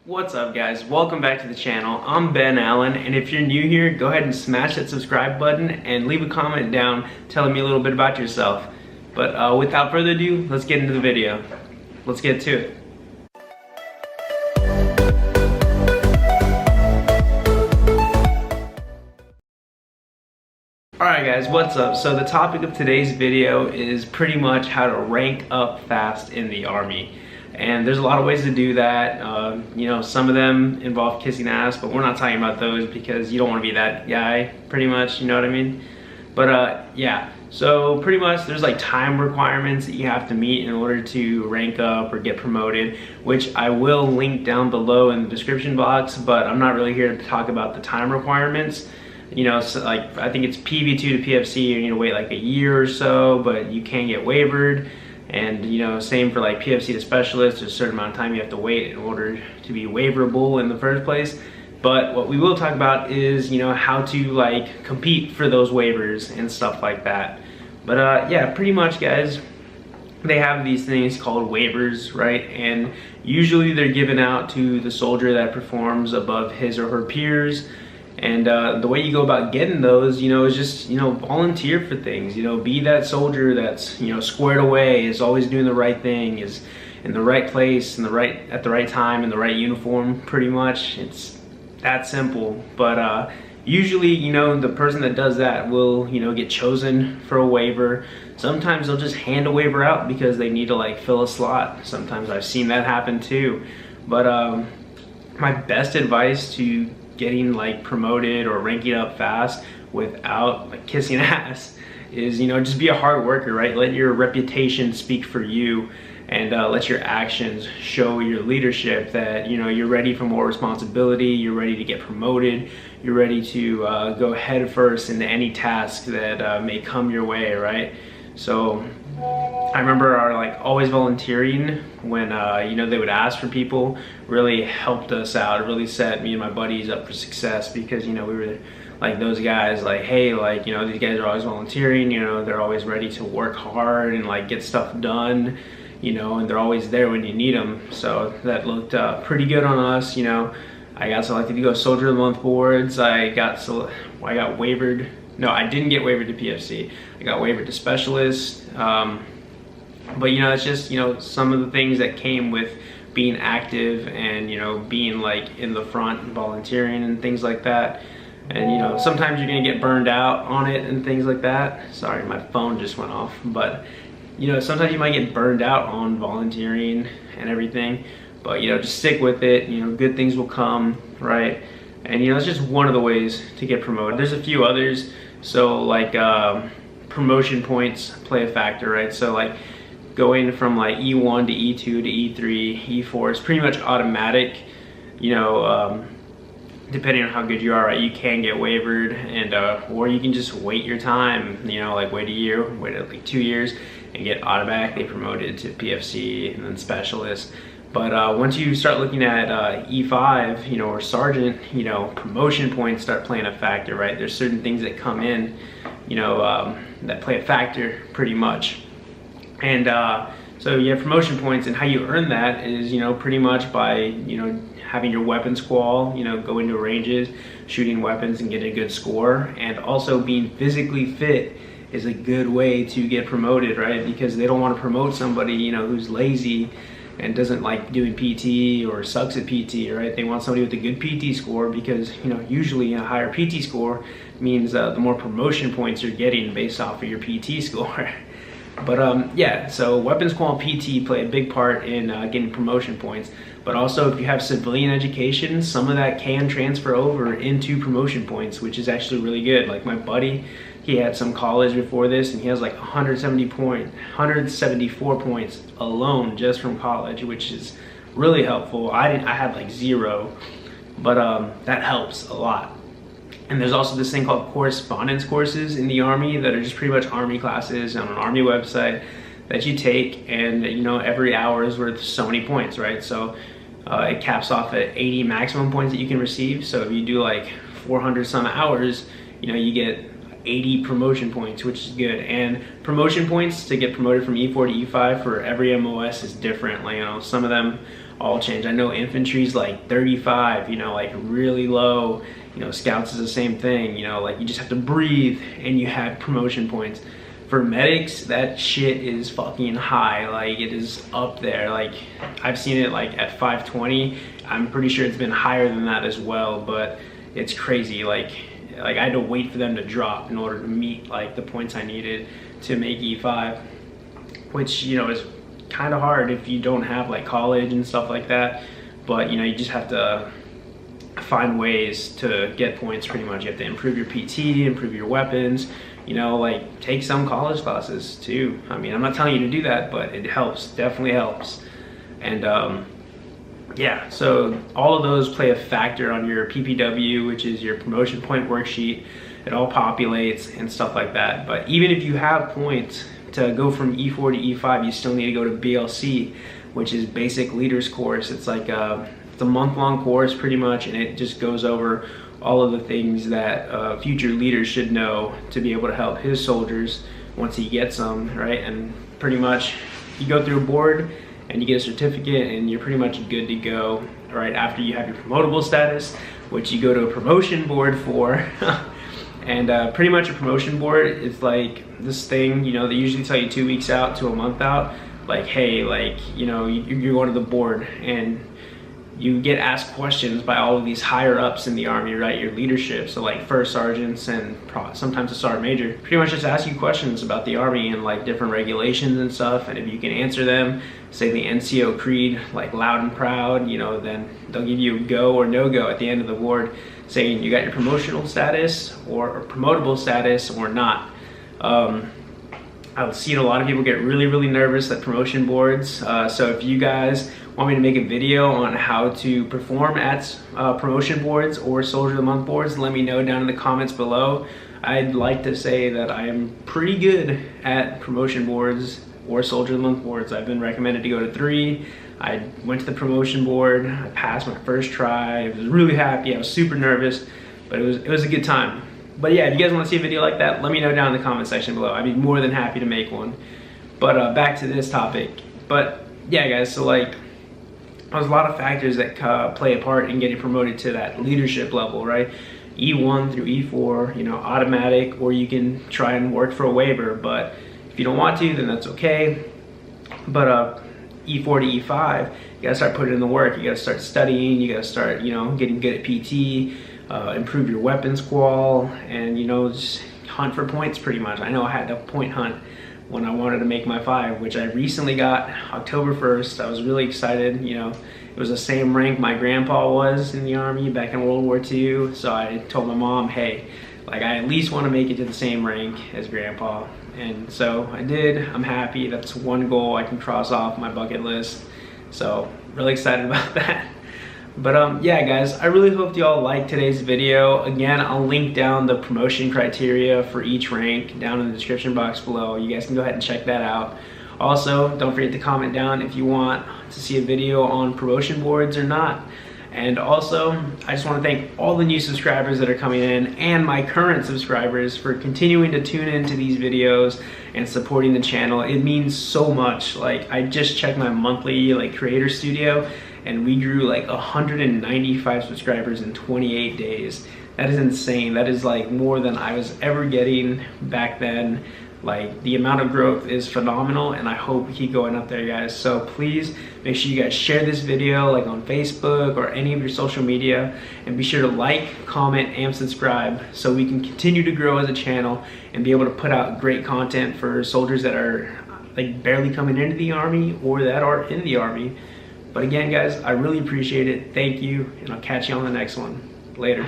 What's up guys, welcome back to the channel. I'm Ben Allen, and if you're new here, go ahead and smash that subscribe button and leave a comment down telling me a little bit about yourself. But without further ado, let's get into the video. Let's get to it. Alright guys, what's up? So the topic of today's video is pretty much how to rank up fast in the Army. And there's a lot of ways to do that. You know, some of them involve kissing ass, but we're not talking about those because you don't want to be that guy, pretty much, you know what I mean? But yeah, so pretty much there's like time requirements that you have to meet in order to rank up or get promoted, which I will link down below in the description box, but I'm not really here to talk about the time requirements. You know, so like I think it's PV2 to PFC, you need to wait like a year or so, but you can get waivered. And you know, same for like PFC to specialist, there's a certain amount of time you have to wait in order to be waiverable in the first place. But what we will talk about is, you know, how to like compete for those waivers and stuff like that. But yeah, pretty much guys, they have these things called waivers, right? And usually they're given out to the soldier that performs above his or her peers. And the way you go about getting those, you know, is just, you know, volunteer for things. You know, be that soldier that's, you know, squared away, is always doing the right thing, is in the right place, at the right time, in the right uniform, pretty much. It's that simple. But usually, you know, the person that does that will, you know, get chosen for a waiver. Sometimes they'll just hand a waiver out because they need to like fill a slot. Sometimes I've seen that happen too. But my best advice to getting like promoted or ranking up fast without like kissing ass is, you know, just be a hard worker, right? Let your reputation speak for you, and let your actions show your leadership that, you know, you're ready for more responsibility, you're ready to get promoted, you're ready to go head first into any task that may come your way, right? So I remember our like always volunteering when you know, they would ask for people, really helped us out. It really set me and my buddies up for success because, you know, we were like those guys like, hey, like, you know, these guys are always volunteering, you know, they're always ready to work hard and like get stuff done, you know, and they're always there when you need them. So that looked pretty good on us, you know. I got selected to go Soldier of the Month boards. I got waivered. No, I didn't get waivered to PFC. I got waivered to specialist. But you know, it's just, you know, some of the things that came with being active and, you know, being like in the front and volunteering and things like that. And you know, sometimes you're gonna get burned out on it and things like that. Sorry, my phone just went off. But you know, sometimes you might get burned out on volunteering and everything. But you know, just stick with it. You know, good things will come, right? And you know, it's just one of the ways to get promoted. There's a few others. So like promotion points play a factor, right? So like going from like E1 to E2 to E3, E4 is pretty much automatic. You know, depending on how good you are, right, you can get waivered, and or you can just wait your time, you know, like wait a year, wait like 2 years and get automatically promoted to PFC and then specialist. But once you start looking at E5, you know, or sergeant, you know, promotion points start playing a factor, right? There's certain things that come in, you know, that play a factor pretty much. And so you have promotion points, and how you earn that is, you know, pretty much by, you know, having your weapons qual, you know, go into ranges, shooting weapons and getting a good score. And also being physically fit is a good way to get promoted, right? Because they don't want to promote somebody, you know, who's lazy and doesn't like doing PT or sucks at PT, right? They want somebody with a good PT score because, you know, usually a higher PT score means the more promotion points you're getting based off of your PT score. But yeah, so weapons qual and PT play a big part in getting promotion points. But also if you have civilian education, some of that can transfer over into promotion points, which is actually really good. Like my buddy, he had some college before this, and he has like 174 points alone just from college, which is really helpful. I had like 0, but that helps a lot. And there's also this thing called correspondence courses in the Army that are just pretty much Army classes on an Army website that you take, and you know, every hour is worth so many points, right? So it caps off at 80 maximum points that you can receive. So if you do like 400 some hours, you know, you get 80 promotion points, which is good. And promotion points to get promoted from E4 to E5 for every MOS is different. Like, you know, some of them all change. I know infantry's like 35, you know, like really low. You know, scouts is the same thing, you know, like you just have to breathe and you have promotion points. For medics, that shit is fucking high. Like, it is up there. Like, I've seen it like at 520. I'm pretty sure it's been higher than that as well, but it's crazy. Like I had to wait for them to drop in order to meet like the points I needed to make E5, which, you know, is kind of hard if you don't have like college and stuff like that. But, you know, you just have to find ways to get points pretty much. You have to improve your PT, improve your weapons, you know, like take some college classes too. I mean, I'm not telling you to do that, but it helps, definitely helps. And yeah, so all of those play a factor on your PPW, which is your promotion point worksheet. It all populates and stuff like that. But even if you have points to go from E4 to E5, you still need to go to BLC, which is basic leaders course. It's like it's a month-long course pretty much, and it just goes over all of the things that future leaders should know to be able to help his soldiers once he gets them, right? And pretty much you go through a board and you get a certificate and you're pretty much good to go, right? After you have your promotable status, which you go to a promotion board for. And pretty much a promotion board is like this thing, you know, they usually tell you 2 weeks out to a month out, like, hey, like, you know, you're going to the board and you get asked questions by all of these higher ups in the Army, right? Your leadership, so like first sergeants and sometimes a sergeant major, pretty much just ask you questions about the Army and like different regulations and stuff. And if you can answer them, say the NCO creed, like loud and proud, you know, then they'll give you a go or no go at the end of the board, saying you got your promotional status or promotable status or not. I've seen a lot of people get really nervous at promotion boards. So if you guys want me to make a video on how to perform at promotion boards or Soldier of the Month boards, let me know down in the comments below. I'd like to say that I am pretty good at promotion boards or Soldier of the Month boards. I've been recommended to go to 3. I went to the promotion board. I passed my first try. I was really happy. I was super nervous, but it was a good time. But yeah, if you guys want to see a video like that, let me know down in the comment section below. I'd be more than happy to make one. But back to this topic. But yeah, guys, so like, there's a lot of factors that play a part in getting promoted to that leadership level, right? E1 through E4, you know, automatic, or you can try and work for a waiver. But if you don't want to, then that's okay. But E4 to E5, you gotta start putting in the work. You gotta start studying. You gotta start, you know, getting good at PT. Improve your weapons qual, and, you know, just hunt for points pretty much. I know I had to point hunt when I wanted to make my 5, which I recently got October 1st. I was really excited. You know, it was the same rank my grandpa was in the Army back in World War II. So I told my mom, hey, like, I at least want to make it to the same rank as grandpa. And so I did. I'm happy. That's one goal I can cross off my bucket list. So really excited about that. But yeah, guys, I really hope y'all liked today's video. Again, I'll link down the promotion criteria for each rank down in the description box below. You guys can go ahead and check that out. Also, don't forget to comment down if you want to see a video on promotion boards or not. And also, I just want to thank all the new subscribers that are coming in and my current subscribers for continuing to tune into these videos and supporting the channel. It means so much. Like, I just checked my monthly like creator studio, and we grew like 195 subscribers in 28 days. That is insane. That is like more than I was ever getting back then. Like, the amount of growth is phenomenal, and I hope we keep going up there, guys. So please make sure you guys share this video like on Facebook or any of your social media, and be sure to like, comment, and subscribe so we can continue to grow as a channel and be able to put out great content for soldiers that are like barely coming into the Army or that are in the Army. But again, guys, I really appreciate it. Thank you, and I'll catch you on the next one. Later.